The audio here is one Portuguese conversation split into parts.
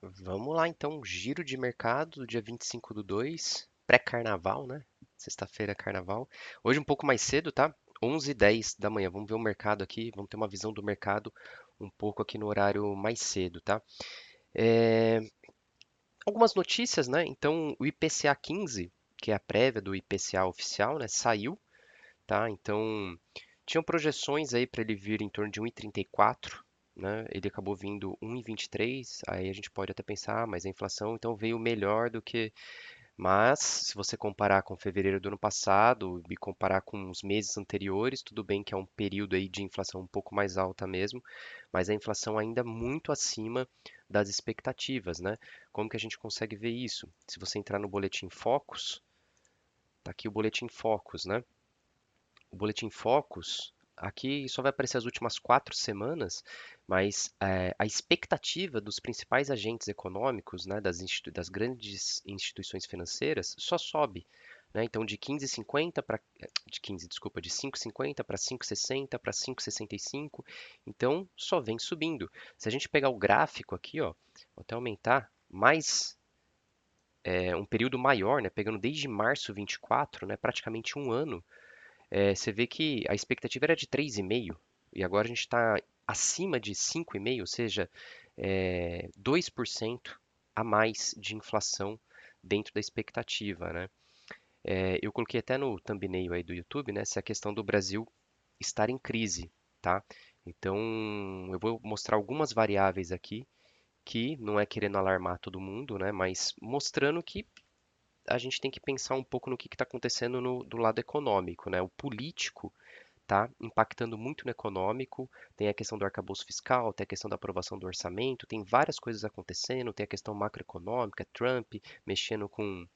Vamos lá então, giro de mercado do dia 25/2, pré-carnaval, né? Sexta-feira, carnaval. Hoje um pouco mais cedo, tá? 11h10 da manhã. Vamos ver o mercado aqui, vamos ter uma visão do mercado um pouco aqui no horário mais cedo, tá? É, Algumas notícias, né? Então, o IPCA 15, que é a prévia do IPCA oficial, né? Saiu, tá? Então, tinham projeções aí para ele vir em torno de 1,34, né? Ele acabou vindo 1,23. Aí a gente pode até pensar, mas a inflação então veio melhor do que. Mas se você comparar com fevereiro do ano passado e comparar com os meses anteriores, tudo bem que é um período aí de inflação um pouco mais alta mesmo, mas a inflação ainda muito acima das expectativas, né? Como que a gente consegue ver isso? Se você entrar no boletim Focus, tá aqui o boletim Focus, né? O Boletim Focus, aqui só vai aparecer as últimas 4 semanas, mas a expectativa dos principais agentes econômicos, né, das grandes instituições financeiras, só sobe. Né? Então, de 15,50 para de 15, desculpa, de 5,50 para 5,60 para 5,65. Então, só vem subindo. Se a gente pegar o gráfico aqui, ó, vou até aumentar mais um período maior, né, pegando desde março 24, né, praticamente um ano, você vê que a expectativa era de 3,5 e agora a gente está acima de 5,5, ou seja, 2% a mais de inflação dentro da expectativa, né? Eu coloquei até no thumbnail aí do YouTube, né, essa questão do Brasil estar em crise, tá? Então, eu vou mostrar algumas variáveis aqui que não é querendo alarmar todo mundo, né, mas mostrando que a gente tem que pensar um pouco no que está acontecendo do lado econômico, né? O político tá impactando muito no econômico. Tem a questão do arcabouço fiscal, tem a questão da aprovação do orçamento, tem várias coisas acontecendo, tem a questão macroeconômica, Trump mexendo com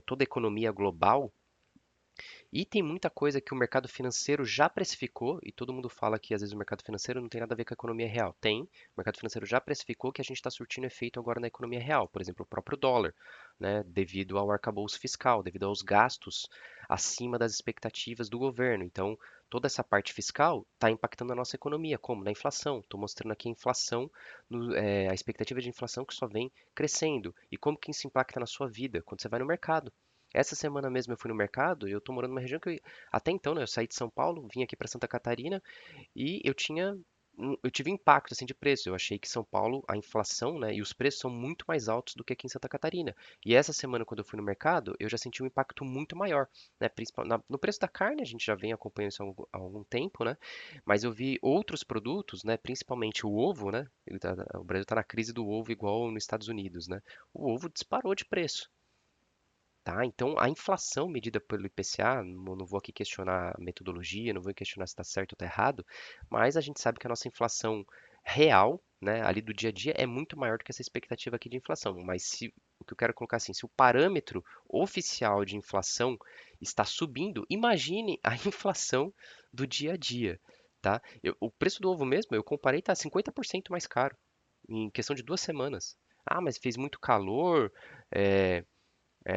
toda a economia global. E tem muita coisa que o mercado financeiro já precificou, e todo mundo fala que às vezes o mercado financeiro não tem nada a ver com a economia real. Tem, o mercado financeiro já precificou que a gente está surtindo efeito agora na economia real, por exemplo, o próprio dólar, né, devido ao arcabouço fiscal, devido aos gastos acima das expectativas do governo. Então, toda essa parte fiscal está impactando a nossa economia, como na inflação. Estou mostrando aqui a inflação, a expectativa de inflação que só vem crescendo. E como que isso impacta na sua vida quando você vai no mercado. Essa semana mesmo eu fui no mercado e eu tô morando numa região que até então, né, eu saí de São Paulo, vim aqui para Santa Catarina e eu tive impacto assim de preço. Eu achei que São Paulo, a inflação, né, e os preços são muito mais altos do que aqui em Santa Catarina. E essa semana quando eu fui no mercado, eu já senti um impacto muito maior, né, no preço da carne, a gente já vem acompanhando isso há algum tempo, né? Mas eu vi outros produtos, né, principalmente o ovo, né? O Brasil está na crise do ovo igual nos Estados Unidos, né? O ovo disparou de preço. Tá? Então, a inflação medida pelo IPCA, não vou aqui questionar a metodologia, não vou questionar se está certo ou está errado, mas a gente sabe que a nossa inflação real, né, ali do dia a dia, é muito maior do que essa expectativa aqui de inflação. Mas o que eu quero colocar assim, se o parâmetro oficial de inflação está subindo, imagine a inflação do dia a dia. Tá? O preço do ovo mesmo, eu comparei, está 50% mais caro em questão de 2 semanas. Ah, mas fez muito calor, é,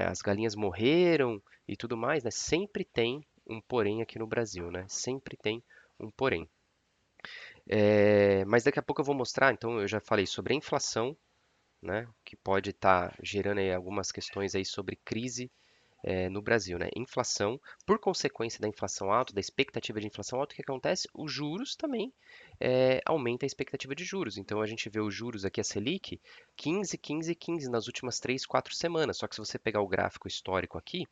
as galinhas morreram e tudo mais, né? Sempre tem um porém aqui no Brasil, né? Sempre tem um porém. Mas daqui a pouco eu vou mostrar, então eu já falei sobre a inflação, né? Que pode estar gerando aí algumas questões aí sobre crise no Brasil, né? Inflação, por consequência da inflação alta, da expectativa de inflação alta, o que acontece? Os juros também aumenta a expectativa de juros. Então a gente vê os juros aqui, a Selic, 15, 15, 15 nas últimas 3, 4 semanas. Só que se você pegar o gráfico histórico aqui,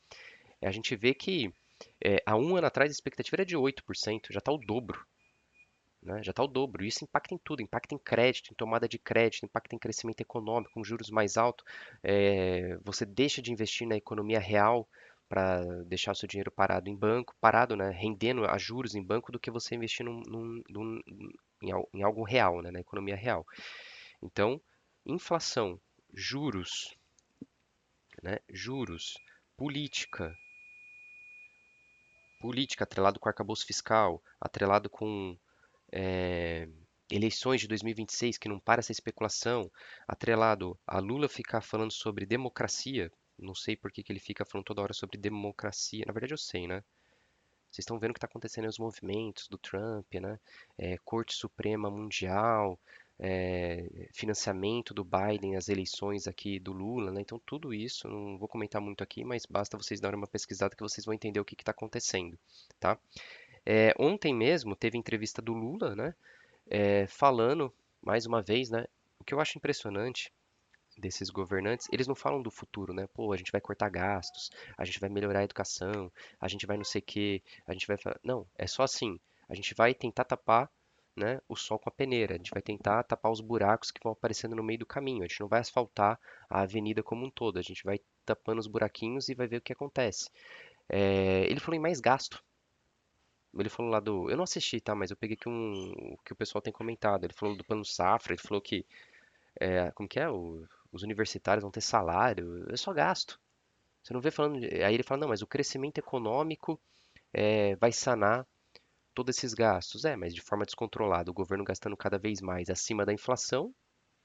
a gente vê que há um ano atrás a expectativa era de 8%, já está o dobro. Né? Já está o dobro. Isso impacta em tudo, impacta em crédito, em tomada de crédito, impacta em crescimento econômico, com juros mais altos. Você deixa de investir na economia real para deixar o seu dinheiro parado em banco, parado, né, rendendo a juros em banco, do que você investir em algo real, né, na economia real. Então, inflação, juros, né, juros, política, política atrelado com arcabouço fiscal, atrelado com eh, eleições de 2026, que não para essa especulação, atrelado a Lula ficar falando sobre democracia. Não sei por que que ele fica falando toda hora sobre democracia. Na verdade, eu sei, né? Vocês estão vendo o que está acontecendo nos movimentos do Trump, né? Corte Suprema Mundial, financiamento do Biden, as eleições aqui do Lula, né? Então tudo isso, não vou comentar muito aqui, mas basta vocês darem uma pesquisada que vocês vão entender o que está acontecendo, tá? Ontem mesmo teve entrevista do Lula, né? Falando mais uma vez, né? O que eu acho impressionante desses governantes, eles não falam do futuro, né? Pô, a gente vai cortar gastos, a gente vai melhorar a educação, a gente vai não sei o quê, a gente vai. Não, é só assim. A gente vai tentar tapar, né, o sol com a peneira. A gente vai tentar tapar os buracos que vão aparecendo no meio do caminho. A gente não vai asfaltar a avenida como um todo. A gente vai tapando os buraquinhos e vai ver o que acontece. Ele falou em mais gasto. Ele falou lá do. Eu não assisti, tá? Mas eu peguei o que o pessoal tem comentado. Ele falou do plano safra. Ele falou que como que é? Os universitários vão ter salário, é só gasto. Você não vê falando. Aí ele fala, não, mas o crescimento econômico vai sanar todos esses gastos. Mas de forma descontrolada, o governo gastando cada vez mais acima da inflação,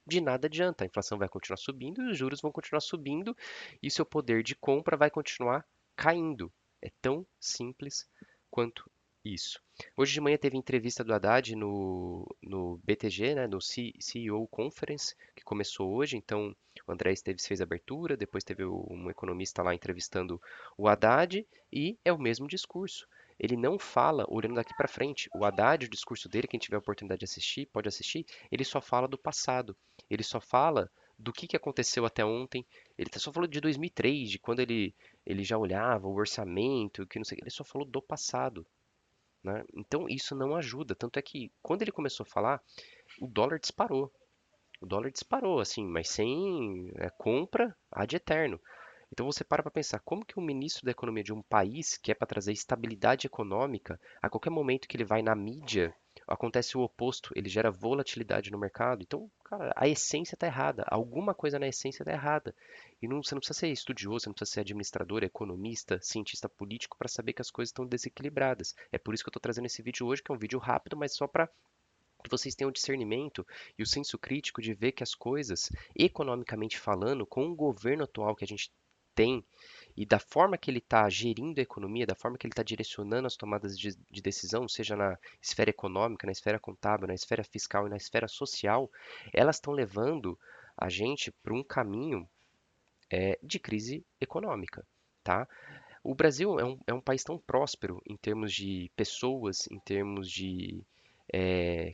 de nada adianta. A inflação vai continuar subindo e os juros vão continuar subindo e seu poder de compra vai continuar caindo. É tão simples quanto isso. Hoje de manhã teve entrevista do Haddad no BTG, né, no CEO Conference, que começou hoje. Então, o André Esteves fez a abertura, depois teve um economista lá entrevistando o Haddad, e é o mesmo discurso. Ele não fala olhando daqui para frente. O Haddad, o discurso dele, quem tiver a oportunidade de assistir, pode assistir, ele só fala do passado. Ele só fala do que aconteceu até ontem. Ele só falou de 2003, de quando ele já olhava o orçamento, que não sei, ele só falou do passado, né? Então isso não ajuda. Tanto é que quando ele começou a falar, o dólar disparou. O dólar disparou, assim, mas sem compra ad eterno. Então você para pensar, como que o ministro da economia de um país, que é para trazer estabilidade econômica, a qualquer momento que ele vai na mídia, acontece o oposto, ele gera volatilidade no mercado. Então, cara, a essência está errada, alguma coisa na essência está errada. E você não precisa ser estudioso, você não precisa ser administrador, economista, cientista político para saber que as coisas estão desequilibradas. É por isso que eu estou trazendo esse vídeo hoje, que é um vídeo rápido, mas só para que vocês tenham o discernimento e o senso crítico de ver que as coisas, economicamente falando, com o governo atual que a gente tem e da forma que ele está gerindo a economia, da forma que ele está direcionando as tomadas de decisão, seja na esfera econômica, na esfera contábil, na esfera fiscal e na esfera social, elas estão levando a gente para um caminho de crise econômica, tá? O Brasil é um país tão próspero em termos de pessoas, em termos de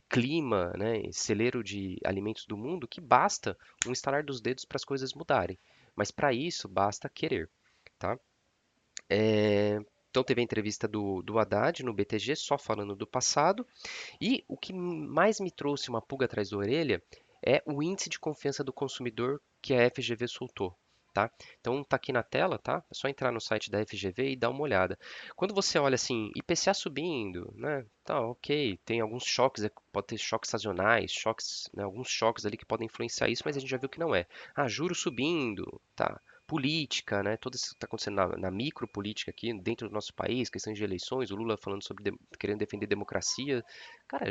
clima, né, celeiro de alimentos do mundo, que basta um estalar dos dedos para as coisas mudarem. Mas para isso basta querer, tá? Então teve a entrevista do Haddad no BTG, só falando do passado. E o que mais me trouxe uma pulga atrás da orelha é o índice de confiança do consumidor que a FGV soltou. Tá? Então tá aqui na tela, tá? É só entrar no site da FGV e dar uma olhada. Quando você olha assim, IPCA subindo, né? Tá, ok, tem alguns choques, pode ter choques sazonais, choques, né, alguns choques ali que podem influenciar isso, mas a gente já viu que não é. Ah, juros subindo, tá? Política, né? Tudo isso que está acontecendo na micropolítica aqui dentro do nosso país, questões de eleições, o Lula falando sobre querendo defender democracia. Cara,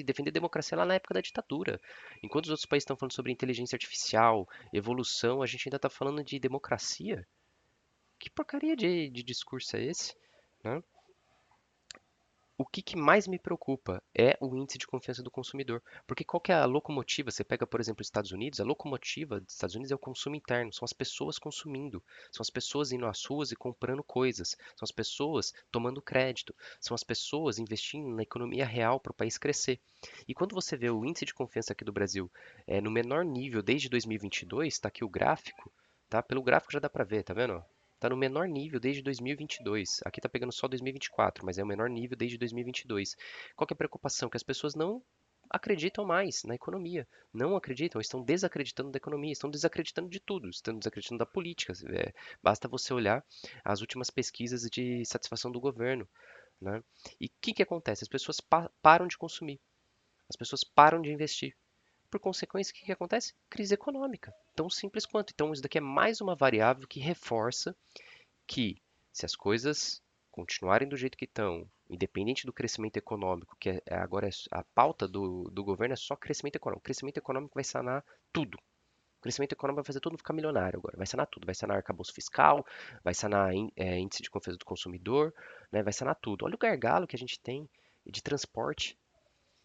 defender democracia lá na época da ditadura. Enquanto os outros países estão falando sobre inteligência artificial, evolução, a gente ainda está falando de democracia. Que porcaria de discurso é esse? Né? O que mais me preocupa é o índice de confiança do consumidor. Porque qual que é a locomotiva? Você pega, por exemplo, os Estados Unidos, a locomotiva dos Estados Unidos é o consumo interno, são as pessoas consumindo, são as pessoas indo às ruas e comprando coisas, são as pessoas tomando crédito, são as pessoas investindo na economia real para o país crescer. E quando você vê o índice de confiança aqui do Brasil no menor nível desde 2022, está aqui o gráfico, tá? Pelo gráfico já dá para ver, tá vendo? Está no menor nível desde 2022. Aqui está pegando só 2024, mas é o menor nível desde 2022. Qual que é a preocupação? Que as pessoas não acreditam mais na economia. Não acreditam, estão desacreditando da economia, estão desacreditando de tudo, estão desacreditando da política. Basta você olhar as últimas pesquisas de satisfação do governo, né? E o que acontece? As pessoas param de consumir, as pessoas param de investir. Por consequência, o que acontece? Crise econômica. Tão simples quanto. Então, isso daqui é mais uma variável que reforça que se as coisas continuarem do jeito que estão, independente do crescimento econômico, que agora a pauta do governo é só crescimento econômico. O crescimento econômico vai sanar tudo. O crescimento econômico vai fazer todo mundo ficar milionário agora. Vai sanar tudo. Vai sanar arcabouço fiscal, vai sanar índice de confiança do consumidor, né? Vai sanar tudo. Olha o gargalo que a gente tem de transporte.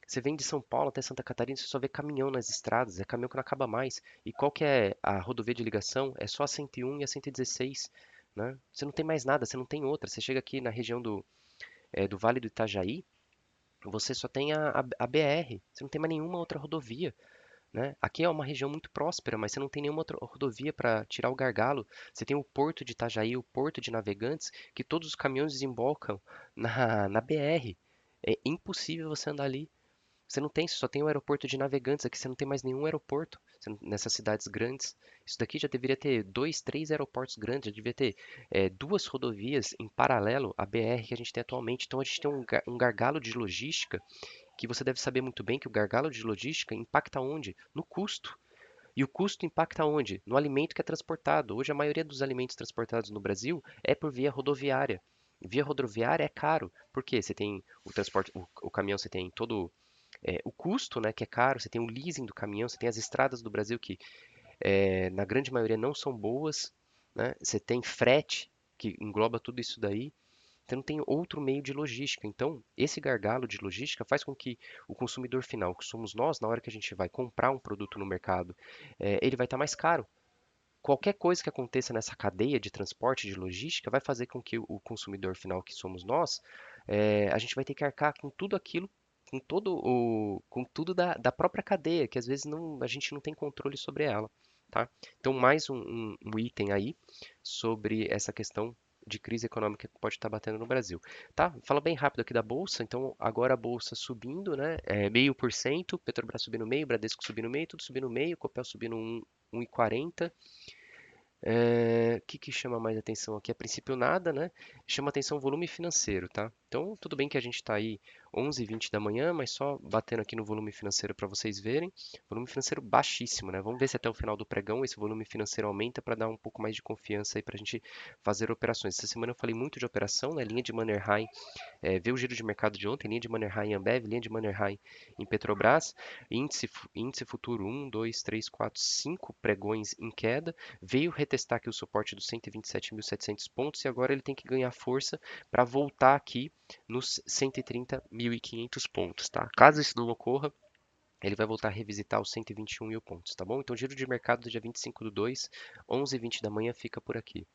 Você vem de São Paulo até Santa Catarina, você só vê caminhão nas estradas, é caminhão que não acaba mais. E qual que é a rodovia de ligação? É só a 101 e a 116, né? Você não tem mais nada, você não tem outra. Você chega aqui na região do Vale do Itajaí, você só tem a BR, você não tem mais nenhuma outra rodovia, né? Aqui é uma região muito próspera, mas você não tem nenhuma outra rodovia para tirar o gargalo. Você tem o porto de Itajaí, o porto de Navegantes, que todos os caminhões desembocam na BR. É impossível você andar ali. Você não tem, você só tem o aeroporto de Navegantes, aqui você não tem mais nenhum aeroporto nessas cidades grandes. Isso daqui já deveria ter dois, três aeroportos grandes, já deveria ter duas rodovias em paralelo à BR que a gente tem atualmente. Então a gente tem um gargalo de logística que você deve saber muito bem que o gargalo de logística impacta onde? No custo. E o custo impacta onde? No alimento que é transportado. Hoje a maioria dos alimentos transportados no Brasil é por via rodoviária. Via rodoviária é caro, porque você tem o transporte, o caminhão, você tem todo o custo, né, que é caro, você tem o leasing do caminhão, você tem as estradas do Brasil que, na grande maioria, não são boas, né? Você tem frete, que engloba tudo isso daí. Você não tem outro meio de logística. Então, esse gargalo de logística faz com que o consumidor final, que somos nós, na hora que a gente vai comprar um produto no mercado, ele vai estar mais caro. Qualquer coisa que aconteça nessa cadeia de transporte, de logística, vai fazer com que o consumidor final, que somos nós, a gente vai ter que arcar com tudo aquilo, com tudo da própria cadeia, que às vezes a gente não tem controle sobre ela, tá? Então, mais um item aí sobre essa questão de crise econômica que pode estar batendo no Brasil, tá? Fala bem rápido aqui da bolsa. Então, agora a bolsa subindo, né? 0,5%, Petrobras subindo meio, Bradesco subindo meio, tudo subindo meio, Copel subindo 1,40. O que que chama mais atenção aqui? A princípio nada, né? Chama atenção o volume financeiro, tá? Então, tudo bem que a gente está aí 11h20 da manhã, mas só batendo aqui no volume financeiro para vocês verem. Volume financeiro baixíssimo, né? Vamos ver se até o final do pregão esse volume financeiro aumenta para dar um pouco mais de confiança aí para a gente fazer operações. Essa semana eu falei muito de operação, né? Linha de Mannerheim, ver o giro de mercado de ontem, linha de Mannerheim em Ambev, linha de Mannerheim em Petrobras, índice futuro 2, 3, 4, 5 pregões em queda, veio retestar aqui o suporte dos 127.700 pontos e agora ele tem que ganhar força para voltar aqui nos 130.500 pontos, tá? Caso isso não ocorra, ele vai voltar a revisitar os 121 mil pontos, tá bom? Então, giro de mercado do dia 25/2, 11h20 da manhã fica por aqui.